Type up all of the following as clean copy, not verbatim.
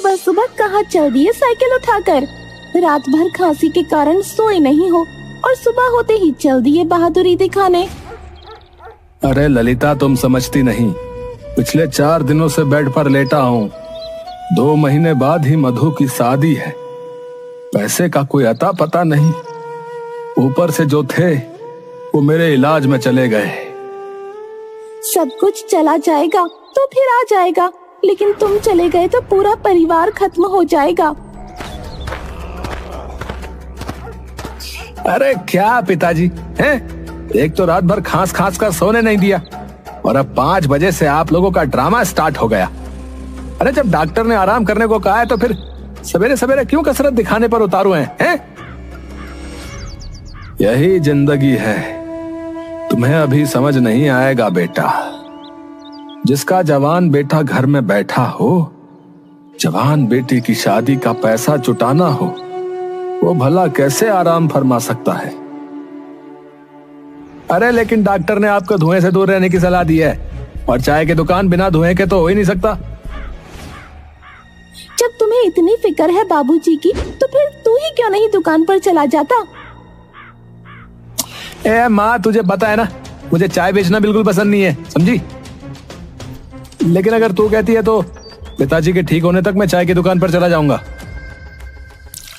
सुबह सुबह कहाँ चल दिए साइकिल उठाकर। रात भर खांसी के कारण सोए नहीं हो और सुबह होते ही चल दिए बहादुरी दिखाने। अरे ललिता, तुम समझती नहीं। पिछले 4 दिनों से बेड पर लेटा हूँ। 2 महीने बाद ही मधु की शादी है। पैसे का कोई अता पता नहीं। ऊपर से जो थे वो मेरे इलाज में चले गए। सब कुछ चला जाएगा तो फिर आ जाएगा, लेकिन तुम चले गए तो पूरा परिवार खत्म हो जाएगा। अरे क्या पिताजी हैं? एक तो रात भर खांस खांस कर सोने नहीं दिया और अब 5 बजे से आप लोगों का ड्रामा स्टार्ट हो गया। अरे जब डॉक्टर ने आराम करने को कहा है तो फिर सवेरे सवेरे क्यों कसरत दिखाने पर उतारू हैं? यही जिंदगी है। तुम्हें अभी समझ नहीं आएगा बेटा। जिसका जवान बेटा घर में बैठा हो, जवान बेटी की शादी का पैसा जुटाना हो, वो भला कैसे आराम फरमा सकता है? अरे लेकिन डॉक्टर ने आपको धुएं से दूर रहने की सलाह दी है और चाय की दुकान बिना धुएं के तो हो ही नहीं सकता। जब तुम्हें इतनी फिक्र है बाबूजी की, तो फिर तू ही क्यों नहीं दुकान पर चला जाता? ए माँ, तुझे पता है ना, मुझे चाय बेचना बिल्कुल पसंद नहीं है, समझी? लेकिन अगर तू कहती है तो पिताजी के ठीक होने तक मैं चाय की दुकान पर चला जाऊंगा।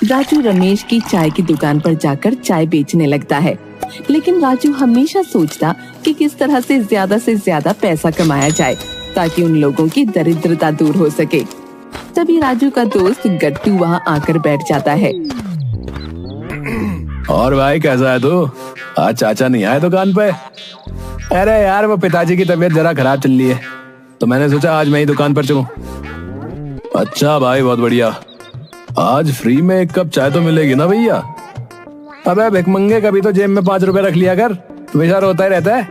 राजू रमेश की चाय की दुकान पर जाकर चाय बेचने लगता है, लेकिन राजू हमेशा सोचता कि किस तरह से ज्यादा पैसा कमाया जाए ताकि उन लोगों की दरिद्रता दूर हो सके। तभी राजू का दोस्त गट्टू वहाँ आकर बैठ जाता है। और भाई कैसा है तू? आज चाचा नहीं आए दुकान पे? अरे यार, वो पिताजी की तबीयत जरा खराब चल रही है तो मैंने सोचा आज मैं ही दुकान पर चलूं। अच्छा भाई, बहुत बढ़िया। आज फ्री में 1 कप चाय तो मिलेगी ना भैया? अबे भिखमंगे, कभी तो जेब में 5 रुपए रख लिया कर, हमेशा रोता ही रहता है।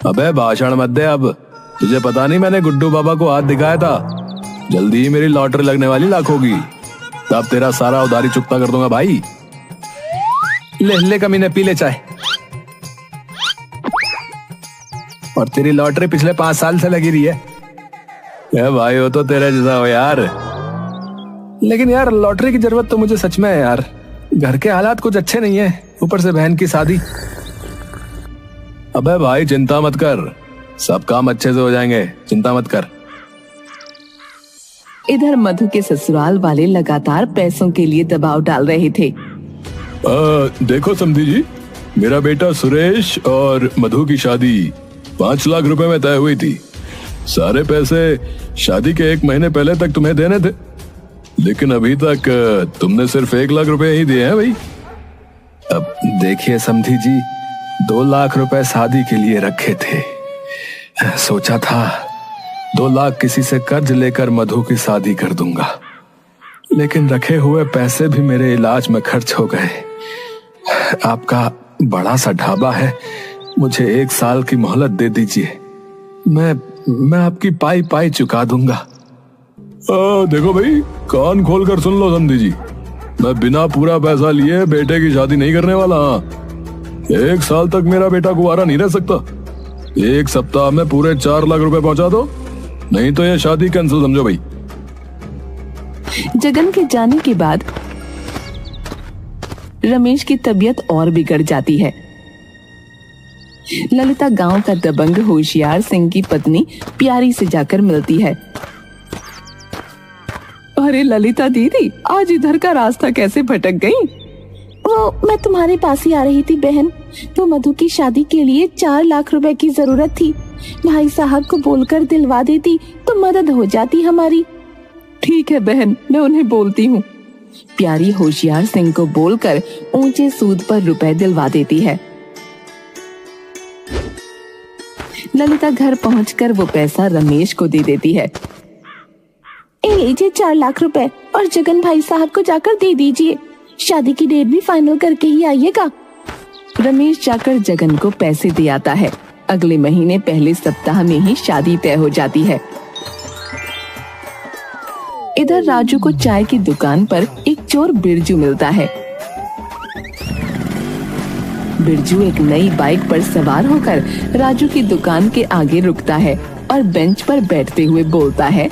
अबे भाषण मत दे अब। तुझे पता नहीं मैंने गुड्डू बाबा को हाथ दिखाया था। जल्दी ही मेरी लॉटरी लगने वाली लाखों की, तब तेरा सारा उधारी चुकता कर दूंगा भाई। ले कमीने, पी ले चाय। और तेरी लॉटरी पिछले 5 साल से लगी रही है। भाई वो तो तेरे जैसा हो यार। लेकिन यार लॉटरी की जरूरत तो मुझे सच में है यार। घर के हालात कुछ अच्छे नहीं है, ऊपर से बहन की शादी। अबे भाई चिंता मत कर, सब काम अच्छे से हो जाएंगे, चिंता मत कर। इधर मधु के ससुराल वाले लगातार पैसों के लिए दबाव डाल रहे थे। देखो समधी जी, मेरा बेटा सुरेश और मधु की शादी 5 लाख रुपए में तय हुई थी। सारे पैसे शादी के 1 महीने पहले तक तुम्हें देने थे, लेकिन अभी तक तुमने सिर्फ 1 लाख रुपए ही दिए हैं भाई। अब देखिए समधी जी, 2 लाख रुपए शादी के लिए रखे थे। सोचा था 2 लाख किसी से कर्ज लेकर मधु की शादी कर दूंगा, लेकिन रखे हुए पैसे भी मेरे इलाज में खर्च हो गए। आपका बड़ा सा ढाबा है, मुझे 1 साल की मोहलत दे दीजिए, मैं आपकी पाई चुका दूंगा। देखो भाई, कान खोल कर सुन लो समधी जी, मैं बिना पूरा पैसा लिए बेटे की शादी नहीं करने वाला। 1 साल तक मेरा बेटा कुंवारा नहीं रह सकता। 1 सप्ताह में पूरे 4 लाख रुपए पहुंचा दो, नहीं तो ये शादी कैंसिल समझो भाई। जगन के जाने के बाद रमेश की तबीयत और बिगड़ जाती है। ललिता गांव का दबंग होशियार सिंह की पत्नी प्यारी से जाकर मिलती है। अरे ललिता दीदी, आज इधर का रास्ता कैसे भटक गई? वो मैं तुम्हारे पास ही आ रही थी बहन। तो मधु की शादी के लिए 4 लाख रुपए की जरूरत थी। भाई साहब को बोलकर दिलवा देती तो मदद हो जाती हमारी। ठीक है बहन, मैं उन्हें बोलती हूँ। प्यारी होशियार सिंह को बोलकर ऊंचे सूद पर रुपए दिलवा देती है। ललिता घर पहुंचकर वो पैसा रमेश को दे देती है। ए लीजिए 4 लाख रुपए, और जगन भाई साहब को जाकर दे दीजिए। शादी की डेट भी फाइनल करके ही आइएगा। रमेश जाकर जगन को पैसे दे आता है। अगले महीने पहले सप्ताह में ही शादी तय हो जाती है। इधर राजू को चाय की दुकान पर एक चोर बिरजू मिलता है। बिरजू एक नई बाइक पर सवार होकर राजू की दुकान के आगे रुकता है और बेंच पर बैठते हुए बोलता है,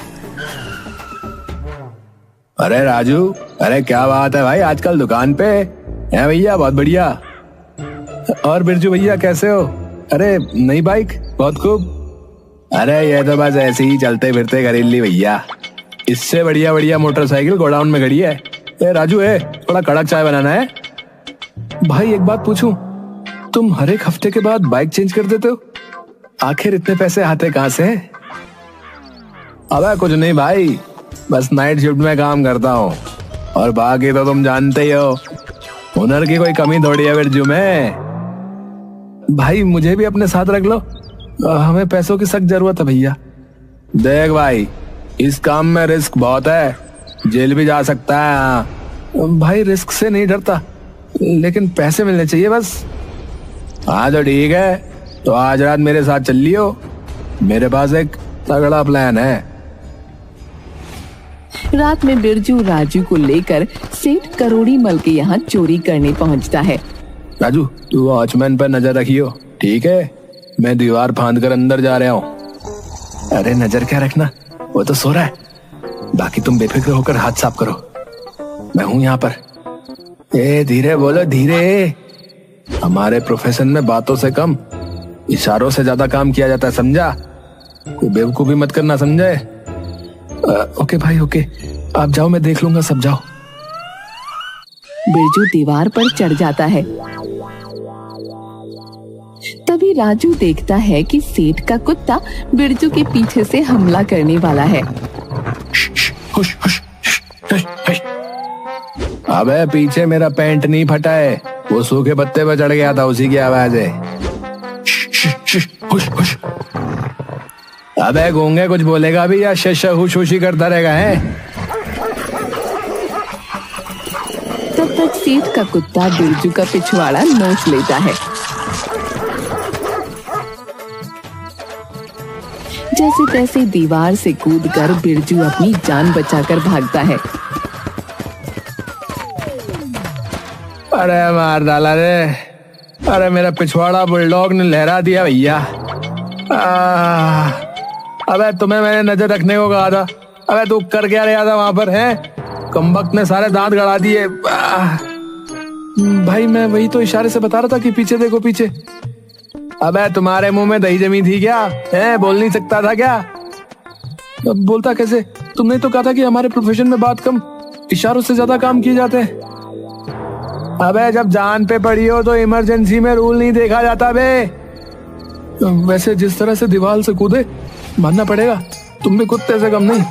अरे राजू, अरे क्या बात है भाई, आजकल दुकान पे है भैया? बहुत बढ़िया। और बिरजू भैया कैसे हो? अरे नई बाइक, बहुत खूब। अरे ये तो बस ऐसे ही चलते फिरते खरीद ली भैया, इससे बढ़िया बढ़िया मोटरसाइकिल गोडाउन में खड़ी है। ए राजू, थोड़ा कड़क चाय बनाना है। भाई एक बात पूछूं, तुम हर एक हफ्ते के बाद बाइक चेंज कर देते हो, आखिर इतने पैसे आते कहां से? अबे कुछ नहीं भाई, बस नाइट शिफ्ट में काम करता हूँ, और बाकी तो तुम जानते ही हो, हुनर की कोई कमी थोड़ी है बिरजू में। भाई मुझे भी अपने साथ रख लो, हमें पैसों की सख्त जरूरत है भैया। देख भाई, इस काम में रिस्क बहुत है, जेल भी जा सकता है। हाँ भाई, रिस्क से नहीं डरता, लेकिन पैसे मिलने चाहिए बस। हाँ तो ठीक है, तो आज रात मेरे साथ चल लियो, मेरे पास एक तगड़ा प्लान है। रात में बिरजू राजू को लेकर सेठ करोड़ी मल के यहाँ चोरी करने पहुँचता है। राजू, तू वॉचमैन पर नजर रखियो, ठीक है? मैं दीवार फांद कर अंदर जा रहा हूँ। अरे नजर क्या रखना, वो तो सो रहा है। बाकी तुम बेफिक्र होकर हाथ साफ करो, मैं हूं यहाँ पर। धीरे बोलो, धीरे। हमारे प्रोफेशन में बातों से कम इशारों से ज्यादा काम किया जाता है, समझा? कोई बेवकूफी मत करना, समझे? ओके भाई ओके, आप जाओ, मैं देख लूंगा, सब जाओ। बिरजू दीवार पर चढ़ जाता है। तभी राजू देखता है कि सेठ का कुत्ता बिरजू के पीछे से हमला करने वाला है। हुश, हुश, हुश, हुश। अबे पीछे मेरा पैंट नहीं फटा है, वो सूखे पत्ते पे चढ़ गया था, उसी की आवाज है। हुश, हुश। अबे गूंगे, कुछ बोलेगा भी या शश हुश हुश ही करता रहेगा है? तब तक सेठ का कुत्ता बिरजू का पिछवाड़ा नोच लेता है। जैसे तैसे दीवार से कूदकर बिरजू अपनी जान बचाकर भागता है। अरे मार डाला रे, अरे मेरा पिछवाड़ा बुलडॉग ने लहरा दिया भैया। अबे तुम्हें मैंने नजर रखने को कहा था, अबे तू कर क्या रहा था वहां पर? है कमबख्त ने सारे दांत गड़ा दिए। भाई मैं वही तो इशारे से बता रहा था कि पीछे देखो, पीछे। अबे तुम्हारे मुंह में दही जमी थी क्या? है बोल नहीं सकता था क्या? अब बोलता कैसे? तुमने तो कहा था कि हमारे प्रोफेशन में बात कम इशारों से ज्यादा काम किए जाते हैं। अबे जब जान पे पड़ी हो तो इमरजेंसी में रूल नहीं देखा जाता बे। वैसे जिस तरह से दीवार से कूदे, मानना पड़ेगा तुम भी कुत्ते से कम नहीं।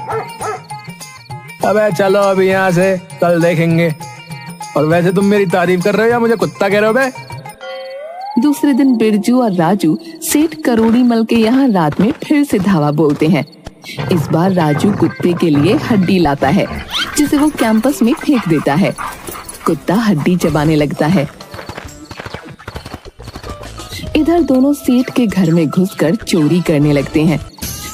अबे चलो अभी यहाँ से, कल देखेंगे। और वैसे तुम मेरी तारीफ कर रहे हो या मुझे कुत्ता कह रहे हो बे? दूसरे दिन बिरजू और राजू सेठ करोड़ी मल के यहाँ रात में फिर से धावा बोलते हैं। इस बार राजू कुत्ते के लिए हड्डी लाता है, जिसे वो कैंपस में फेंक देता है। कुत्ता हड्डी चबाने लगता है। इधर दोनों सेठ के घर में घुसकर चोरी करने लगते हैं।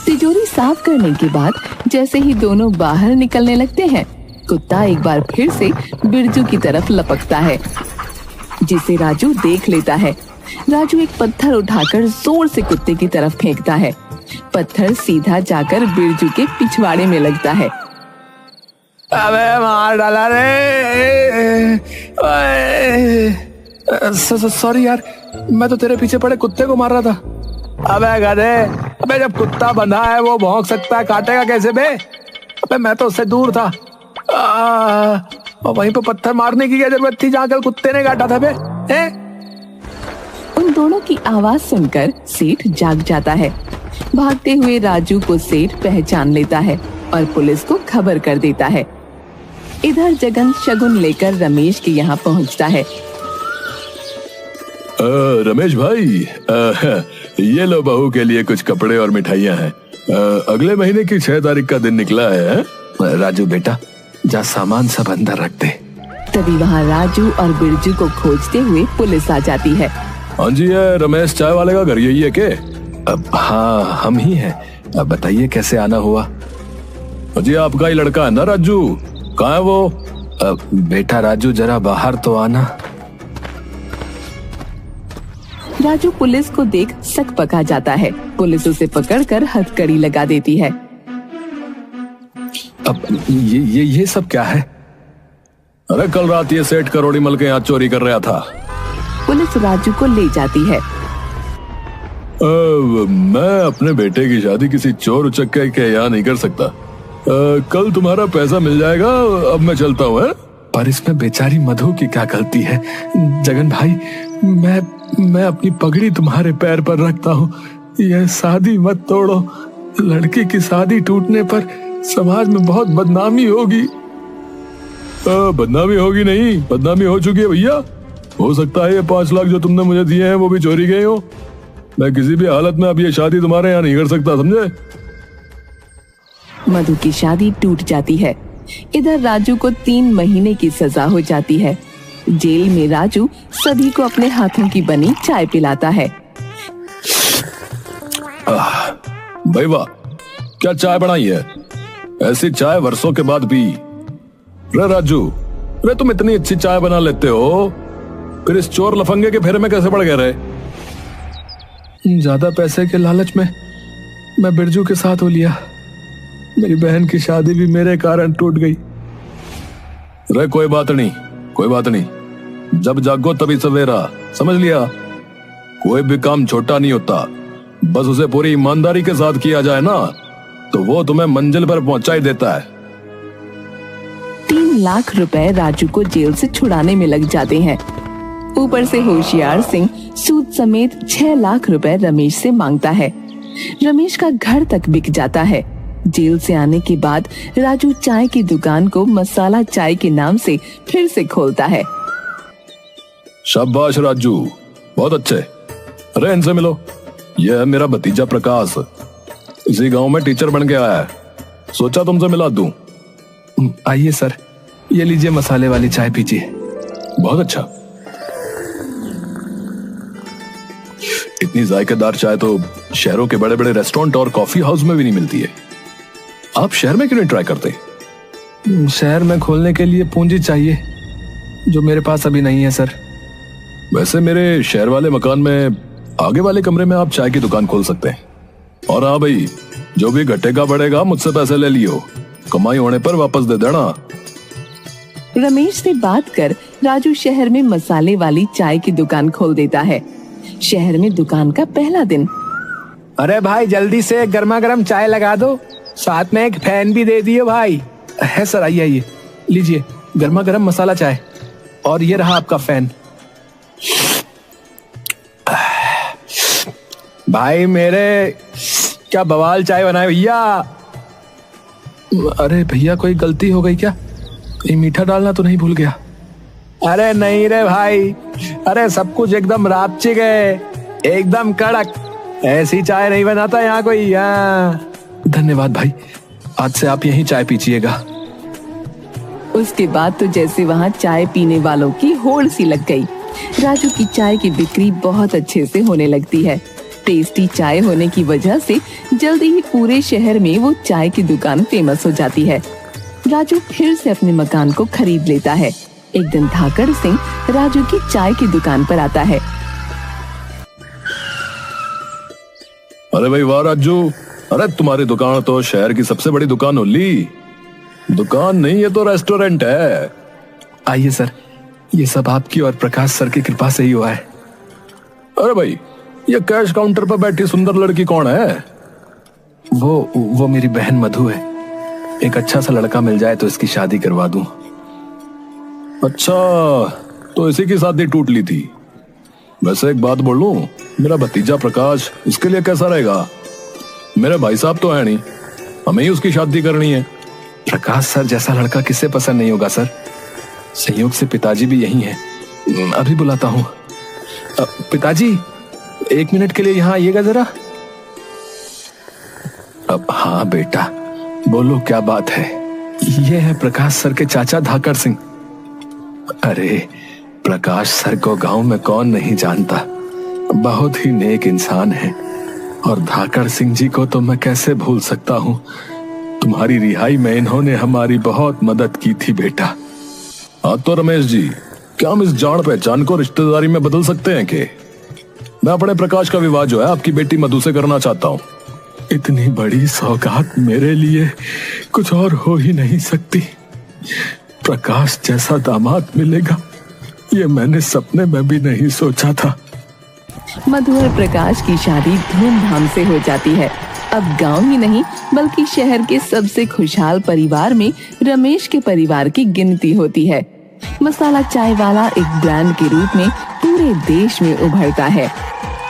तिजोरी साफ करने के बाद जैसे ही दोनों बाहर निकलने लगते हैं, कुत्ता एक बार फिर से बिरजू की तरफ लपकता है, जिसे राजू देख लेता है। राजू एक पत्थर उठाकर जोर से कुत्ते की तरफ फेंकता है। पत्थर सीधा जाकर बिरजू के पिछवाड़े में लगता है। अबे मार डाला रे। सॉरी यार, मैं तो तेरे पीछे पड़े कुत्ते को मार रहा था। अबे गधे, अबे जब कुत्ता बंधा है वो भौंक सकता है, काटेगा कैसे बे? अबे मैं तो उससे दूर था। और वहीं पे पत्थर मारने की क्या जरूरत थी जहाँ कल कुत्ते ने काटा था बे? उन दोनों की आवाज सुनकर सेठ जाग जाता है। भागते हुए राजू को सेठ पहचान लेता है और पुलिस को खबर कर देता है। इधर जगन शगुन लेकर रमेश के यहाँ पहुँचता है। रमेश भाई, ये लो बहू के लिए कुछ कपड़े और मिठाइयाँ हैं। अगले महीने की 6 तारीख का दिन निकला है। राजू बेटा, जा सामान सब अंदर रख दे। तभी वहाँ राजू और बिरजू को खोजते हुए पुलिस आ जाती है। हाँ जी, ये रमेश चाय वाले का घर यही है के? हाँ हम ही हैं। अब बताइए कैसे आना हुआ? जी आपका ही लड़का है ना राजू? कहाँ है वो? बेटा राजू जरा बाहर तो आना। राजू पुलिस को देख सक पका जाता है। पुलिस उसे पकड़कर हथकड़ी लगा देती है। अब ये सब क्या है? अरे कल रात ये सेठ करोड़ी मल के यहाँ चोरी कर रहा था। पुलिस राजू को ले जाती है। मैं अपने बेटे की शादी किसी चोर उचक्के के यहाँ नहीं कर सकता। कल तुम्हारा पैसा मिल जाएगा, अब मैं चलता हूँ। पर इसमें बेचारी मधु की क्या गलती है? जगन भाई, मैं अपनी पगड़ी तुम्हारे पैर पर रखता हूँ, यह शादी मत तोड़ो। लड़की की शादी टूटने पर समाज में बहुत बदनामी होगी। बदनामी होगी नहीं, बदनामी हो चुकी है भैया। हो सकता है ये 5 लाख जो तुमने मुझे दिए हैं वो भी चोरी गए हो। मैं किसी भी हालत में अब ये शादी तुम्हारे यहाँ नहीं कर सकता, समझे? मधु की शादी टूट जाती है। इधर राजू को 3 महीने की सजा हो जाती है। जेल में राजू सभी को अपने हाथों की बनी चाय पिलाता है। भाई वाह, क्या चाय बनाई है? ऐसी चाय वर्षों के बाद पी। रे राजू, रे तुम इतनी अच्छी चाय बना लेते हो, फिर इस चोर लफंगे के फेरे में कैसे पड़ गए? ज्यादा पैसे के लालच में मैं बिरजू के साथ हो लिया। मेरी बहन की शादी भी मेरे कारण टूट गई। रे कोई बात नहीं, कोई बात नहीं। जब जागो तभी सवेरा, समझ लिया? कोई भी काम छोटा नहीं होता, बस उसे पूरी ईमानदारी के साथ किया जाए ना, तो वो तुम्हें मंजिल पर पहुंचा ही देता है। 3 लाख रुपए राजू को जेल से छुड़ाने में लग जाते हैं। ऊपर से होशियार सिंह सूद समेत 6 लाख रुपए रमेश से मांगता है। रमेश का घर तक बिक जाता है। जेल से आने के बाद राजू चाय की दुकान को मसाला चाय के नाम से फिर से खोलता है। शाबाश राजू, बहुत अच्छे। अरे इनसे मिलो, यह है मेरा भतीजा प्रकाश, इसी गांव में टीचर बन के आया है। सोचा तुमसे मिला दूं। आइए सर, ये लीजिए मसाले वाली चाय पीजिए। बहुत अच्छा। इतनी जायकेदार चाय तो शहरों के बड़े बड़े रेस्टोरेंट और कॉफी हाउस में भी नहीं मिलती है। आप शहर में क्यों नहीं ट्राई करते? शहर में खोलने के लिए पूंजी चाहिए, जो मेरे पास अभी नहीं है सर। वैसे मेरे शहर वाले मकान में आगे वाले कमरे में आप चाय की दुकान खोल सकते हैं। और हाँ भाई, जो भी घटेगा बढ़ेगा मुझसे पैसे ले लियो, कमाई होने पर वापस दे देना। रमेश से बात कर राजू शहर में मसाले वाली चाय की दुकान खोल देता है। शहर में दुकान का पहला दिन। अरे भाई जल्दी से गर्मा गर्म चाय लगा दो, साथ में एक फैन भी दे दियो भाई। है सर, आइए आइए, लीजिए गर्मा गर्म मसाला चाय, और ये रहा आपका फैन। भाई मेरे क्या बवाल चाय बनाए भैया। अरे भैया, कोई गलती हो गई क्या? कहीं मीठा डालना तो नहीं भूल गया? अरे नहीं रे भाई, अरे सब कुछ एकदम रापची गए, एकदम कड़क। ऐसी चाय नहीं बनाता यहाँ कोई। धन्यवाद भाई, आज से आप यहीं चाय पीजिएगा। उसके बाद तो जैसे वहाँ चाय पीने वालों की होड़ सी लग गई। राजू की चाय की बिक्री बहुत अच्छे से होने लगती है। टेस्टी चाय होने की वजह से जल्दी ही पूरे शहर में वो चाय की दुकान फेमस हो जाती है। राजू फिर से अपने मकान को खरीद लेता है। एक दिन धाकड़ सिंह राजू की चाय की दुकान पर आता है। अरे भाई वाह राजू, अरे तुम्हारी दुकान तो शहर की सबसे बड़ी दुकान होली। दुकान नहीं, ये तो रेस्टोरेंट है। आइए सर, ये सब आपकी और प्रकाश सर की कृपा से ही हुआ है। अरे भाई, ये कैश काउंटर पर बैठी सुंदर लड़की कौन है? वो मेरी बहन मधु है। एक अच्छा सा लड़का मिल जाए तो इसकी शादी करवा दूं। अच्छा, तो इसी की शादी टूट ली थी। वैसे एक बात बोलूं, मेरा भतीजा प्रकाश, उसके लिए कैसा रहेगा? मेरे भाई साहब तो है नहीं, हमें ही उसकी शादी करनी है। प्रकाश सर जैसा लड़का किसे पसंद नहीं होगा सर। संयोग से पिताजी भी यही हैं। अभी बुलाता हूँ। पिताजी, 1 मिनट के लिए यहाँ आइएगा जरा। अब हाँ बेटा, बोलो क्या बात है? ये है प्रकाश सर के चाचा धाकड़ सिंह। अरे प्रकाश सर को गांव में कौन नहीं जानता, बहुत ही नेक इंसान है। और धाकड़ सिंह जी को तो मैं कैसे भूल सकता हूँ। तुम्हारी रिहाई में इन्होंने हमारी बहुत मदद की थी बेटा। हाँ तो रमेश जी, क्या हम इस जान पहचान को रिश्तेदारी में बदल सकते हैं कि? मैं अपने प्रकाश का विवाह जो है आपकी बेटी मधु से करना चाहता हूँ। इतनी बड़ी सौगात मेरे लिए कुछ और हो ही नहीं सकती। प्रकाश जैसा दामाद मिलेगा ये मैंने सपने में भी नहीं सोचा था। मधु और प्रकाश की शादी धूमधाम से हो जाती है। अब गांव ही नहीं बल्कि शहर के सबसे खुशहाल परिवार में रमेश के परिवार की गिनती होती है। मसाला चाय वाला एक ब्रांड के रूप में पूरे देश में उभरता है।